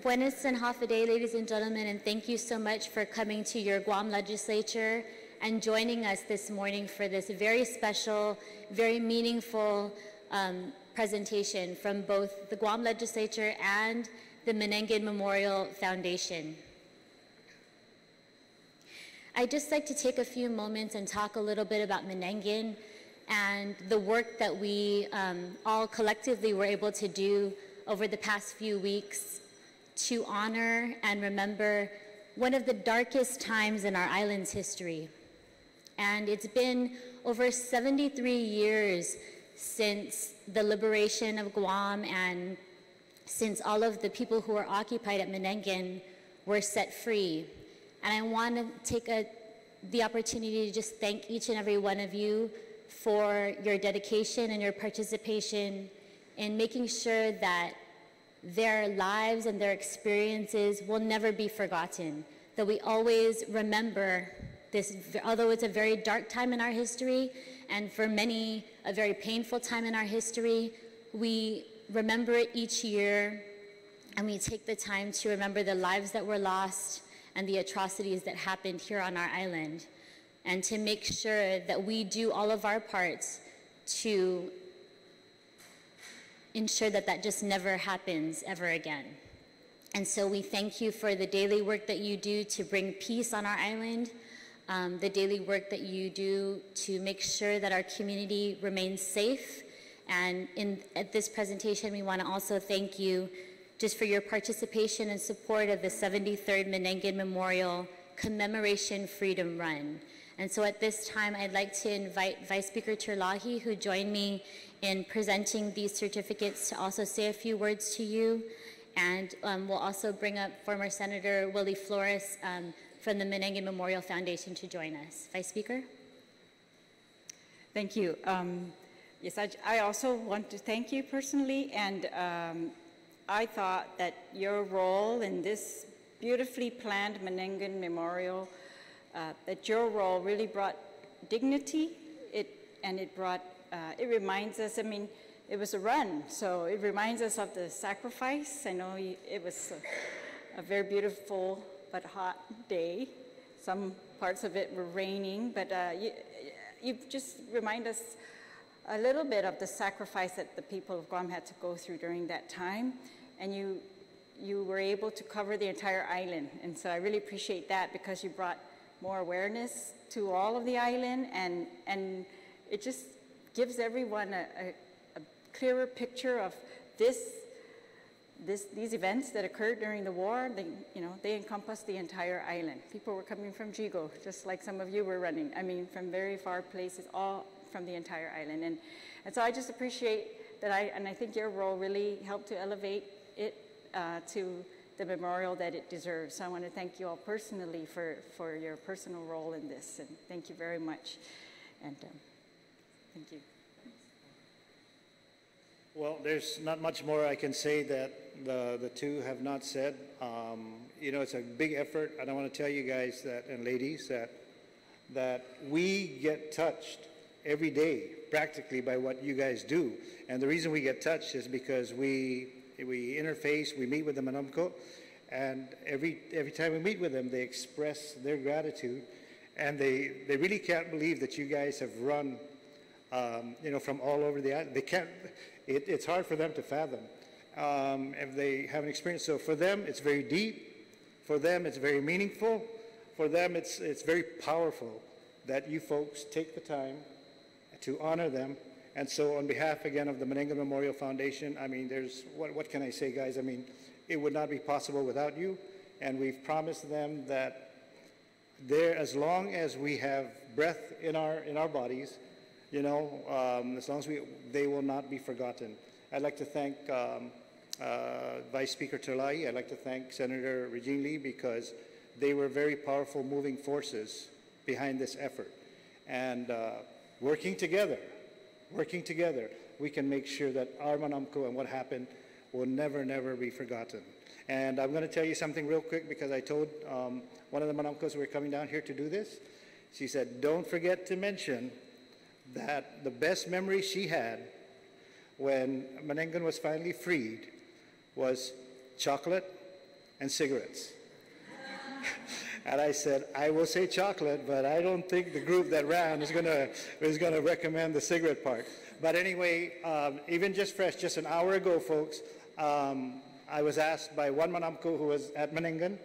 Buenas and half a day, ladies and gentlemen, and thank you so much for coming to your Guam Legislature and joining us this morning for this very special, very meaningful presentation from both the Guam Legislature and the Menengen Memorial Foundation. I'd just like to take a few moments and talk a little bit about Menengen and the work that we all collectively were able to do over the past few weeks to honor and remember one of the darkest times in our island's history. And it's been over 73 years since the liberation of Guam and since all of the people who were occupied at Menengen were set free. And I want to take the opportunity to just thank each and every one of you for your dedication and your participation in making sure that their lives and their experiences will never be forgotten, that we always remember this, although it's a very dark time in our history, and for many, a very painful time in our history, we remember it each year, and we take the time to remember the lives that were lost and the atrocities that happened here on our island, and to make sure that we do all of our parts to ensure that that just never happens ever again. And so we thank you for the daily work that you do to bring peace on our island, the daily work that you do to make sure that our community remains safe. And at this presentation, we want to also thank you just for your participation and support of the 73rd Menengen Memorial Commemoration Freedom Run. And so at this time, I'd like to invite Vice Speaker Terlahi, who joined me in presenting these certificates, to also say a few words to you. And we'll also bring up former Senator Willie Flores from the Menengen Memorial Foundation to join us. Vice Speaker? Thank you. Yes, I also want to thank you personally, and I thought that your role in this beautifully planned Menengen Memorial, that your role really brought dignity, it reminds us, I mean, it was a run, so it reminds us of the sacrifice. I know it was a very beautiful but hot day. Some parts of it were raining, but you just remind us a little bit of the sacrifice that the people of Guam had to go through during that time, and you were able to cover the entire island. And so I really appreciate that, because you brought more awareness to all of the island, and it just gives everyone a clearer picture of these events that occurred during the war. They encompass the entire island. People were coming from Jigo, just like some of you were running. I mean, from very far places, all from the entire island. And so I just appreciate that I think your role really helped to elevate it to the memorial that it deserves. So I want to thank you all personally for your personal role in this, and thank you very much. And thank you. Well, there's not much more I can say that the two have not said. It's a big effort, and I want to tell you guys that, and ladies, that we get touched every day practically by what you guys do. And the reason we get touched is because we interface, we meet with the Manamco, and every time we meet with them, they express their gratitude, and they really can't believe that you guys have run from all over the island. They can't, it's hard for them to fathom if they haven't experienced. So for them, it's very deep. For them, it's very meaningful. For them, it's very powerful that you folks take the time to honor them. And so on behalf, again, of the Menengen Memorial Foundation, I mean, what can I say, guys? I mean, it would not be possible without you. And we've promised them that as long as we have breath in our bodies, as long as they will not be forgotten. I'd like to thank Vice Speaker Terlahi. I'd like to thank Senator Regine Lee, because they were very powerful moving forces behind this effort. And working together, we can make sure that our Manamco and what happened will never, never be forgotten. And I'm going to tell you something real quick, because I told one of the Manamcos who were coming down here to do this. She said, don't forget to mention that the best memory she had when Menengen was finally freed was chocolate and cigarettes. And I said, I will say chocolate, but I don't think the group that ran is gonna recommend the cigarette part. But anyway, even just fresh, just an hour ago, folks, I was asked by one Manamko who was at Menengan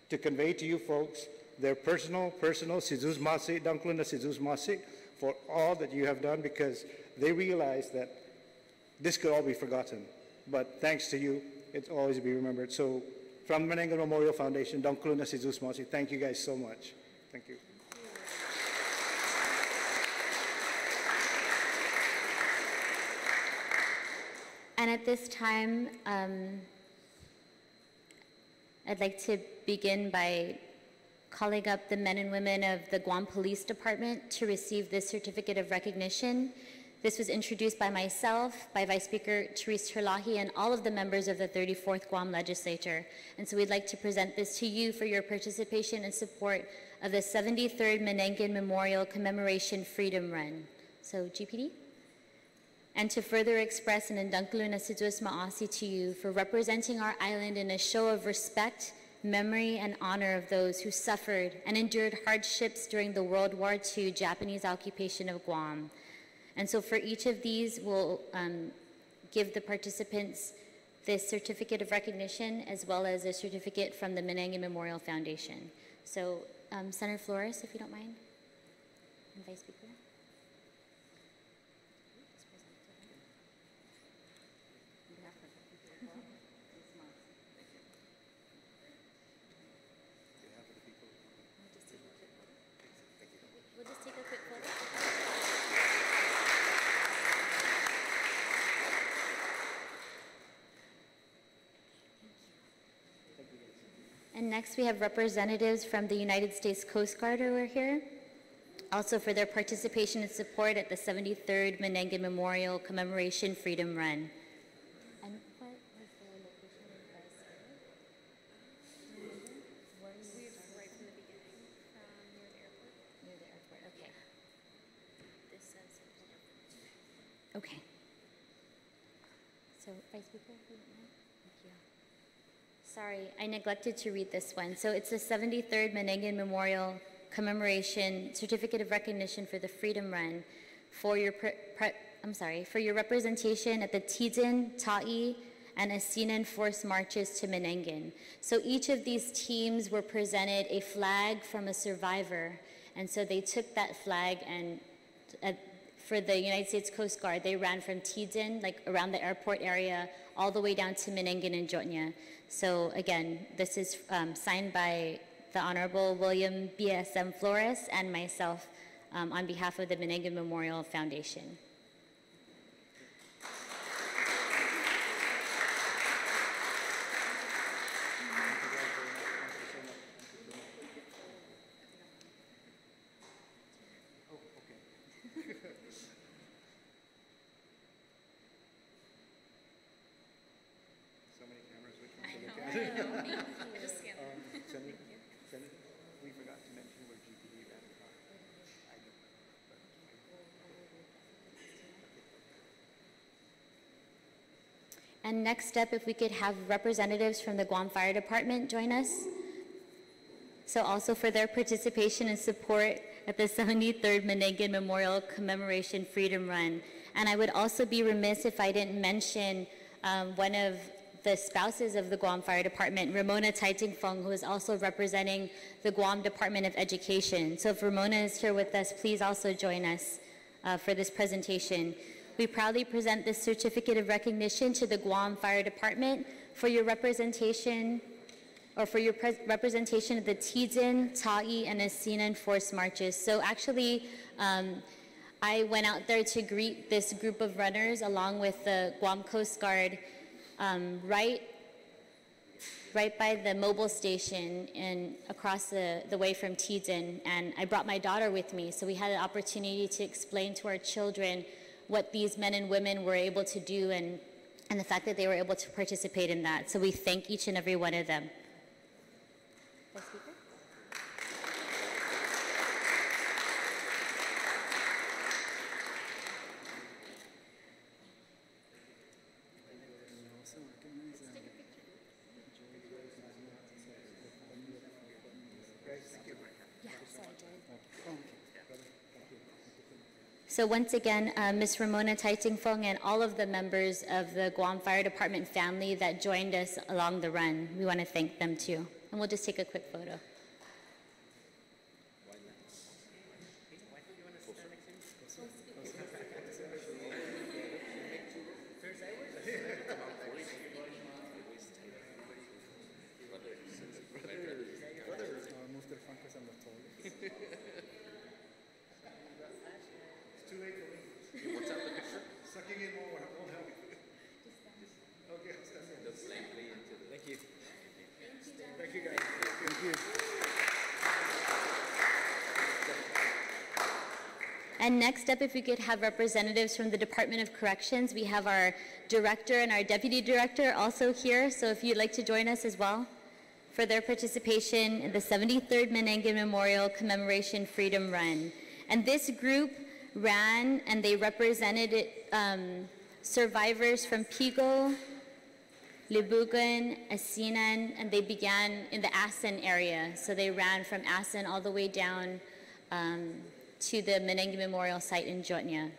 to convey to you folks their personal Sizuz Masi, Dankluna Sizuz Masi, for all that you have done, because they realize that this could all be forgotten. But thanks to you, it's always be remembered. So from Menengan Memorial Foundation, Dankluna Sizuz Masi, thank you guys so much. Thank you. And at this time, I'd like to begin by calling up the men and women of the Guam Police Department to receive this certificate of recognition. This was introduced by myself, by Vice Speaker Therese Terlahi, and all of the members of the 34th Guam Legislature. And so we'd like to present this to you for your participation and support of the 73rd Menengan Memorial Commemoration Freedom Run. So GPD? And to further express an Indangkaluna Sidus Maasi to you for representing our island in a show of respect, memory, and honor of those who suffered and endured hardships during the World War II Japanese occupation of Guam. And so for each of these, we'll give the participants this certificate of recognition as well as a certificate from the Menengan Memorial Foundation. So Senator Flores, if you don't mind, and Vice Speaker. We'll just take a quick photo. And next we have representatives from the United States Coast Guard who are here, also for their participation and support at the 73rd Menengan Memorial Commemoration Freedom Run. And what was the location of the right from the beginning, near the airport? Near the airport, okay. This says, okay. So, Vice Speaker, if you don't mind. Thank you. Sorry, I neglected to read this one. So it's the 73rd Menengan Memorial Commemoration Certificate of Recognition for the Freedom Run for your for your representation at the Tidin, Ta'i, and Asinan Force Marches to Menengan. So each of these teams were presented a flag from a survivor, and so they took that flag and for the United States Coast Guard, they ran from Tidin, like around the airport area, all the way down to Menengan and Jotnya. So again, this is signed by the Honorable William B.S.M. Flores and myself on behalf of the Menengan Memorial Foundation. We forgot to mention where GPD ran. And next up, if we could have representatives from the Guam Fire Department join us. So also for their participation and support at the 73rd Menengan Memorial Commemoration Freedom Run. And I would also be remiss if I didn't mention one of the spouses of the Guam Fire Department, Ramona Taitingfong, who is also representing the Guam Department of Education. So if Ramona is here with us, please also join us for this presentation. We proudly present this certificate of recognition to the Guam Fire Department for your representation, or for your representation of the Tidin, Ta'i, and Asinan Force Marches. So actually, I went out there to greet this group of runners along with the Guam Coast Guard right by the mobile station and across the way from Tidin. And I brought my daughter with me, so we had an opportunity to explain to our children what these men and women were able to do and the fact that they were able to participate in that. So we thank each and every one of them. Vice Speaker? So once again, Ms. Ramona Taitingfong and all of the members of the Guam Fire Department family that joined us along the run, we want to thank them too. And we'll just take a quick photo. And next up, if we could have representatives from the Department of Corrections. We have our director and our deputy director also here, so if you'd like to join us as well for their participation in the 73rd Menengan Memorial Commemoration Freedom Run. And this group ran and they represented survivors from Pigo, Libugan, Asinan, and they began in the Asin area. So they ran from Asin all the way down to the Menengan Memorial site in Jotnya.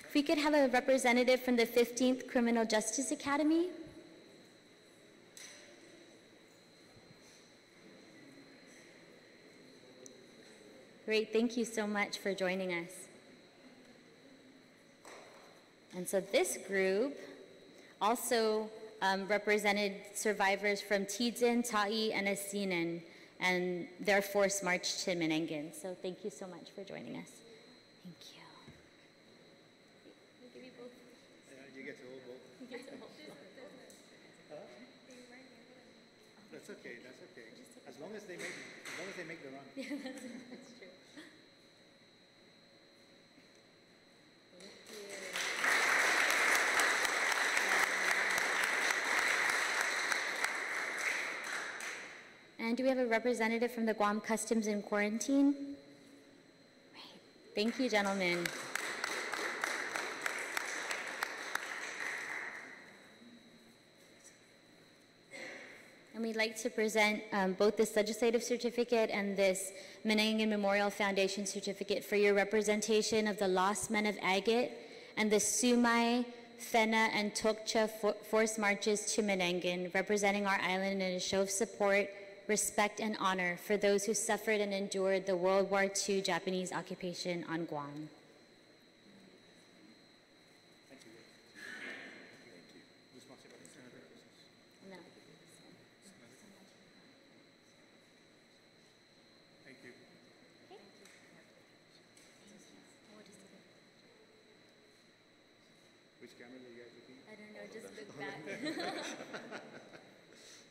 If we could have a representative from the 15th Criminal Justice Academy. Great, thank you so much for joining us. And so this group also represented survivors from Tidzin, Ta'i, and Asinan, and their forced march to Menengan. So thank you so much for joining us. Thank you. You get to hold both. You get to hold both. That's okay. That's okay. As long as they make the run. Yeah, that's true. And do we have a representative from the Guam Customs and Quarantine? Right. Thank you, gentlemen. And we'd like to present both this legislative certificate and this Menengan Memorial Foundation certificate for your representation of the lost men of Agate and the Sumai, Fena, and Tokcha forced marches to Menengan, representing our island in a show of support, respect, and honor for those who suffered and endured the World War II Japanese occupation on Guam. Which camera are you guys looking at? I don't know, just look back.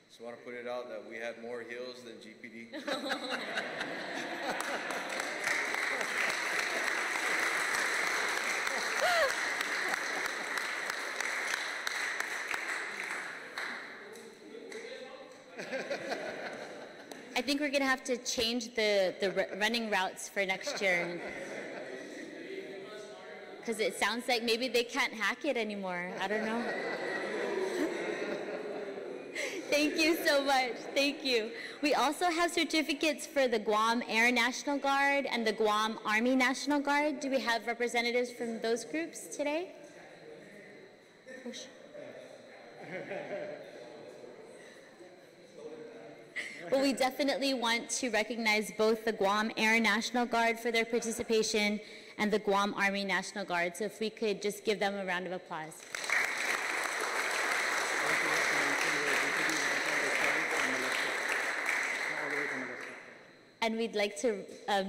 Just want to put it out that we had more hills than GPD. I think we're going to have to change the running routes for next year. Because it sounds like maybe they can't hack it anymore. I don't know. Thank you so much. Thank you. We also have certificates for the Guam Air National Guard and the Guam Army National Guard. Do we have representatives from those groups today? But we definitely want to recognize both the Guam Air National Guard for their participation and the Guam Army National Guard. So if we could just give them a round of applause. And we'd like to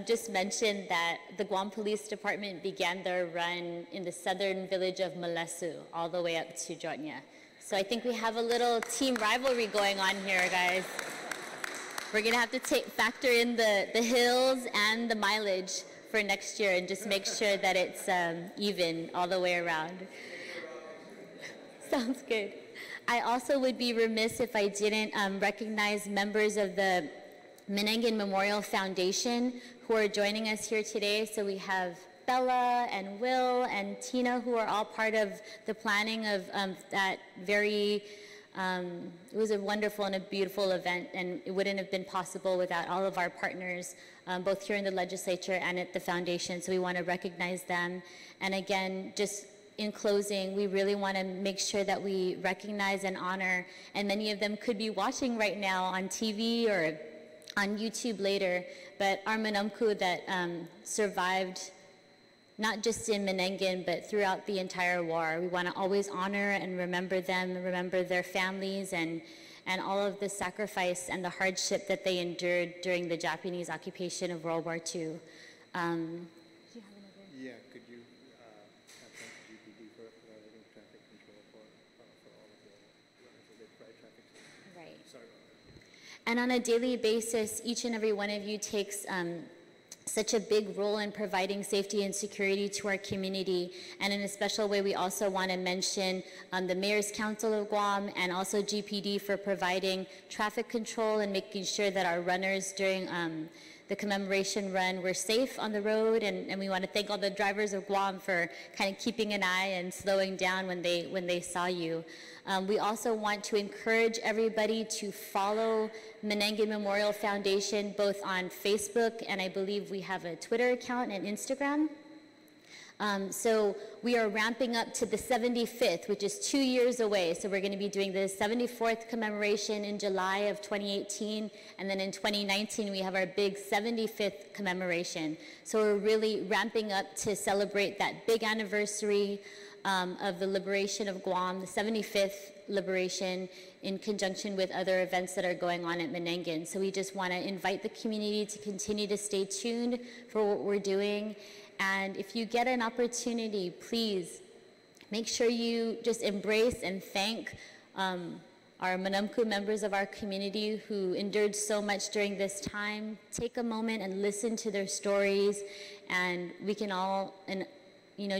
just mention that the Guam Police Department began their run in the southern village of Malesu, all the way up to Jotnya. So I think we have a little team rivalry going on here, guys. We're gonna have to factor in the hills and the mileage for next year and just make sure that it's even all the way around. Sounds good. I also would be remiss if I didn't recognize members of the Menengan Memorial Foundation who are joining us here today. So we have Bella and Will and Tina, who are all part of the planning of that very, it was a wonderful and a beautiful event, and it wouldn't have been possible without all of our partners, both here in the legislature and at the foundation. So we want to recognize them. And again, just in closing, we really want to make sure that we recognize and honor, and many of them could be watching right now on TV or on YouTube later, but our Manamku that survived not just in Menengan, but throughout the entire war. We want to always honor and remember them, remember their families, and all of the sacrifice and the hardship that they endured during the Japanese occupation of World War II. Yeah, could you have some GPD for traffic control for all of the traffic? Right. Sorry. And on a daily basis, each and every one of you takes such a big role in providing safety and security to our community. And in a special way, we also want to mention the Mayor's Council of Guam and also GPD for providing traffic control and making sure that our runners during the commemoration run were safe on the road. And we want to thank all the drivers of Guam for kind of keeping an eye and slowing down when they saw you. We also want to encourage everybody to follow Menengan Memorial Foundation both on Facebook, and I believe we have a Twitter account and Instagram. So we are ramping up to the 75th, which is 2 years away. So we're going to be doing the 74th commemoration in July of 2018, and then in 2019 we have our big 75th commemoration. So we're really ramping up to celebrate that big anniversary of the liberation of Guam, the 75th liberation, in conjunction with other events that are going on at Menengan. So we just want to invite the community to continue to stay tuned for what we're doing. And if you get an opportunity, please make sure you just embrace and thank our Manamku members of our community who endured so much during this time. Take a moment and listen to their stories, and we can all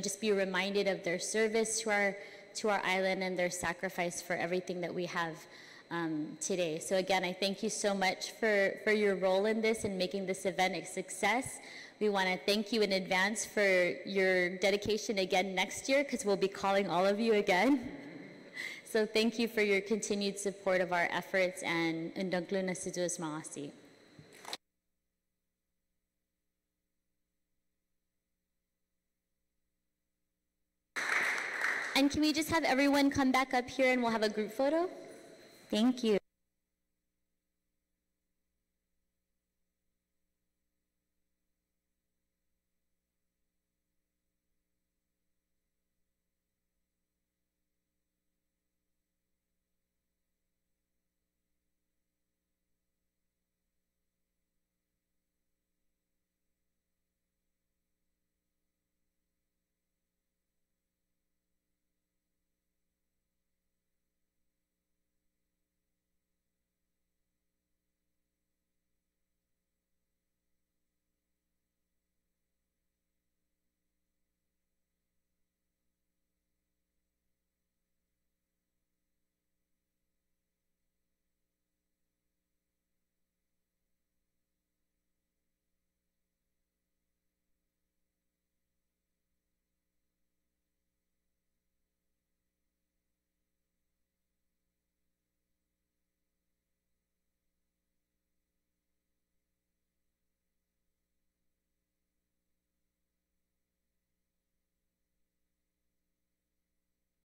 just be reminded of their service to our island and their sacrifice for everything that we have today. So again, I thank you so much for your role in this and making this event a success. We want to thank you in advance for your dedication again next year, because we'll be calling all of you again. So thank you for your continued support of our efforts, and Ndunglu na Siduas Maasi. And can we just have everyone come back up here and we'll have a group photo? Thank you.